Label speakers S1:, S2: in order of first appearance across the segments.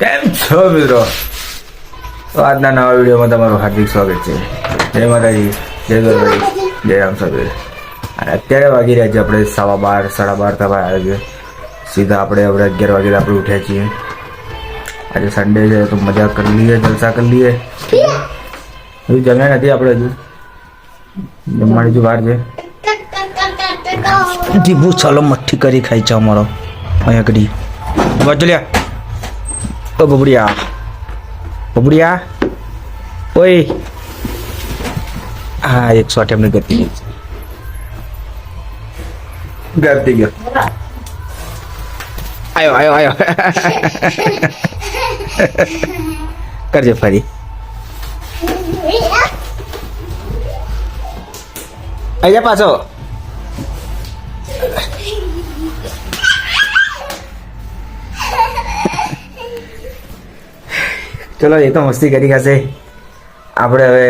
S1: કેમ છો મિત્રો? તો આજના નવા વિડીયોમાં તમારું હાર્દિક સ્વાગત છે. જય માતાજી, જય દ્વારકાધીશ, જય રામ સાહેબ. અને અત્યારે વાગી રહ્યા છે આપણે 12:15 12:30 થવા આવે છે. સીધા આપણે હવે 11 વાગે આપણે ઉઠ્યા છીએ. આજે સન્ડે છે તો મજા કરી લઈએ, જલસા કરી લઈએ. હજુ જમ્યા નથી આપણે, હજુ જમવાની હજુ વાર છે.
S2: દીબુ ચાલો મઠ્ઠી કરી ખાઈ છે અમારો અહીંયા કડી વાચલ્યા. ઓ બબડિયા બબડિયા ઓય હા 108 એમની ગતિ
S1: ગાયબ થઈ ગયો.
S2: આયો કરજે ફરી આજા પાછો.
S1: ચલો એ તો મસ્તી કરી ખાશે. આપણે હવે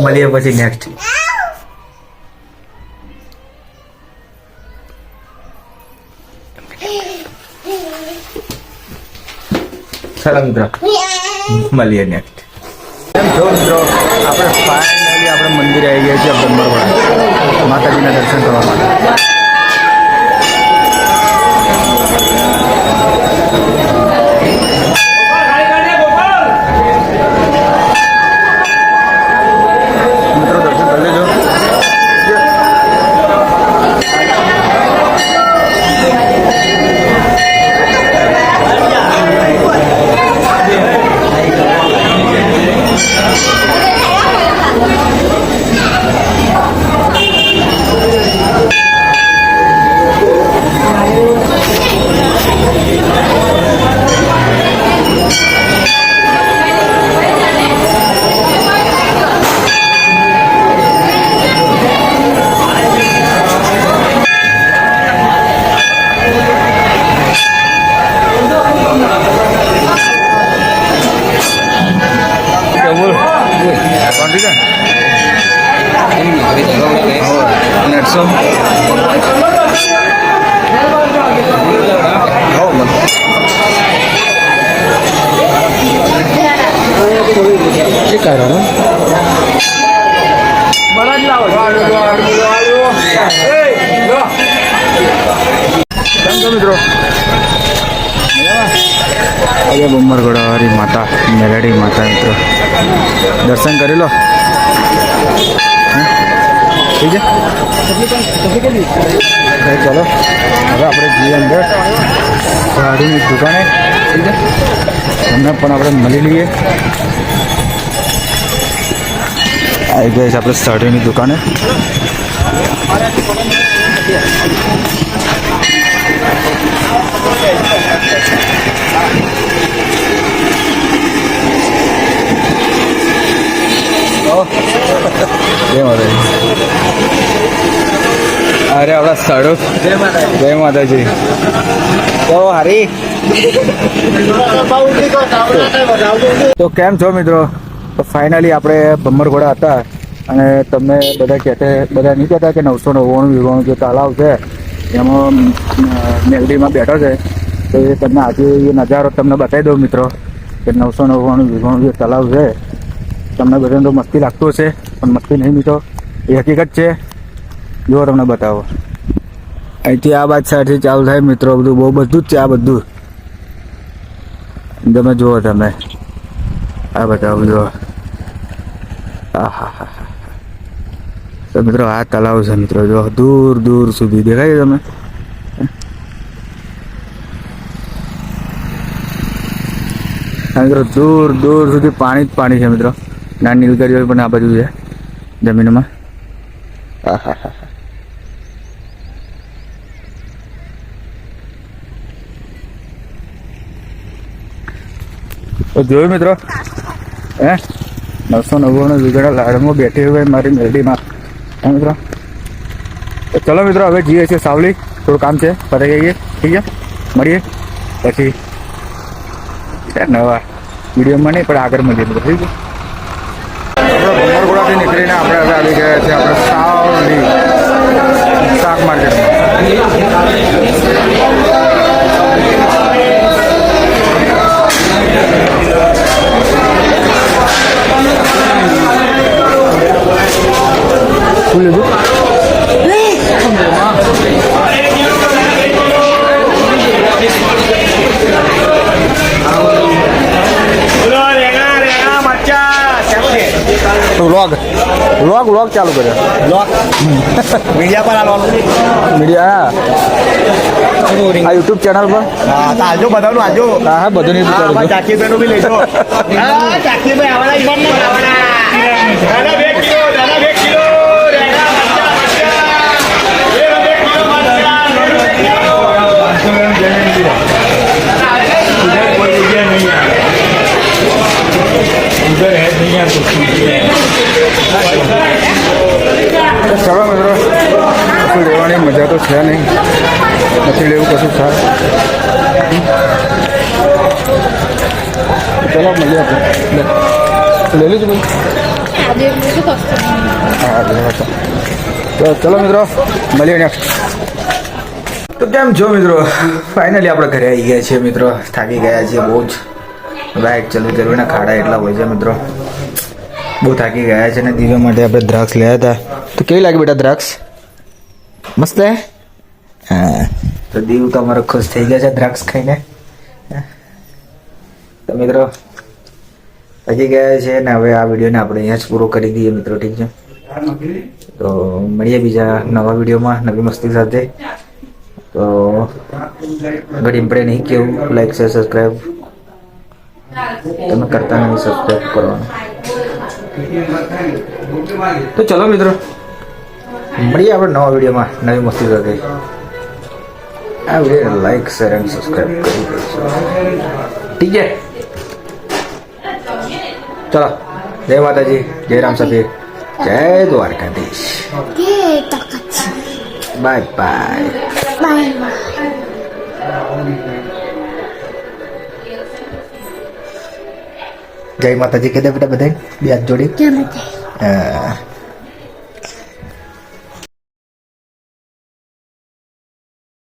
S1: મળીએ પછી નેક્સ્ટ. ચાલો મિત્રો મળીએ નેક્સ્ટ. જો મિત્રો આપણે ફાઇનલી આપણે મંદિરે આવી ગયા છીએ બ્રહ્મરવાડા માતાજીના દર્શન કરવા માટે. મિત્રો અહીંયા બમ્મરગોડાવાળી માતા મેલડી માતા મિત્રો દર્શન કરી લો. ઠીક છે ચલો હવે આપણે જઈએ અંદર સાડીની દુકાને. ઠીક છે તમને પણ આપણે મળી લઈએ. આવી ગયા છે આપણે સાડીની દુકાને. અરે આપણા સાડો જય માતાજી. તો હારી તો કેમ છો મિત્રો? તો ફાઇનલી આપણે બમ્મરગોડા હતા અને તમને બધા નહીં કહેતા કે 999 જે તળાવ છે એમાં મેલડીમાં બેઠો છે. તો એ તમને આજે એ નજારો તમને બતાવી દઉં મિત્રો કે 999 જે તળાવ છે. તમને બધાને તો મસ્તી લાગતું હશે પણ મસ્તી નહીં મિત્રો, એ હકીકત છે. જો તમને બતાવો અહીંથી આ બાદ સાઈડથી ચાલુ થાય મિત્રો. બધું જ છે આ બધું. તમે જુઓ તમે આ બતાવો જુઓ. હા તો મિત્રો આ તળાવ છે મિત્રો. જો દૂર દૂર સુધી દેખાય તમે. મિત્રો દૂર દૂર સુધી પાણી જ પાણી છે મિત્રો. ના નીલગરીઓ પણ આ બાજુ છે જમીનમાં. તો જોયું મિત્રો 999 વીઘાના લાડમાં બેઠી હોય મારી મેરડીમાં. હા મિત્રો તો ચલો મિત્રો હવે જઈએ છીએ સાવલી. થોડું કામ છે પતાવી જઈએ. ઠીક છે મળીએ પછી નવા વિડીયોમાં નહીં પણ આગળ મળીએ મિત્રો. ઠીક છે આપણે બમ્મરગોડાથી નીકળીને આપણે હવે આવી ગયા છીએ આપણે સાવલી શાક માર્કેટમાં. વ્લોગ ચાલુ કર્યો
S3: મીડિયા પર આવવાનું
S1: મીડિયા આ યુટ્યુબ ચેનલ પર
S3: હા તો આજો બધાનું આજો
S1: હા બધું
S3: હા ચાકીભાઈનું બી લઈજો હા ચાકીભાઈ આવવાના ઈવન ને આવવાના દાદા 2 કિલો દાદા 2 કિલો
S1: ચલો મિત્રો કશું લેવાની મજા તો છે નહીં નથી લેવું કશું થાય ચલો મળીએ આપણે લઈ લીધું ભાઈ હા તો ચલો મિત્રો મળીએ નેક્સ્ટ. તો કેમ છો મિત્રો ફાઇનલી આપણે ઘરે આવી ગયા છીએ મિત્રો થાકી ગયા છીએ બહુ જ બાઇક ચાલુ કરવાના ખાડા એટલા હોય છે મિત્રો બહુ થાકી ગયા છે અને દિવ્યા માટે આપણે દ્રાક્ષ લાવ્યા હતા તો કેવી લાગી બેટા દ્રાક્ષ મસ્ત હે હા તો દીવ તો અમારો ખુશ થઈ ગયા છે દ્રાક્ષ ખાઈને તો મિત્રો થાકી ગયા છે ને હવે આ વિડીયોને આપણે અહીંયા જ પૂરો કરી દઈએ મિત્રો ઠીક છે તો મળીએ બીજા નવા વિડીયોમાં નવી મસ્તી સાથે તો ઘડી પડે નહીં કેવું લાઈક શેર સબસ્ક્રાઈબ તમે કરતા નહીં સબસ્ક્રાઈબ કરવાનું તો ચલો મિત્રો મળીએ આપણે નવા વિડીયોમાં નવી મસ્તી સાથે આ વિડીયો લાઈક શેર અને સબસ્ક્રાઈબ કરી દેજો ઠીક છે ચલો જય માતાજી જય રામ સફીર જય દ્વારકાધીશ બાય બાય જય માતાજી કહી દે બેટા બધા બે હાથ જોડી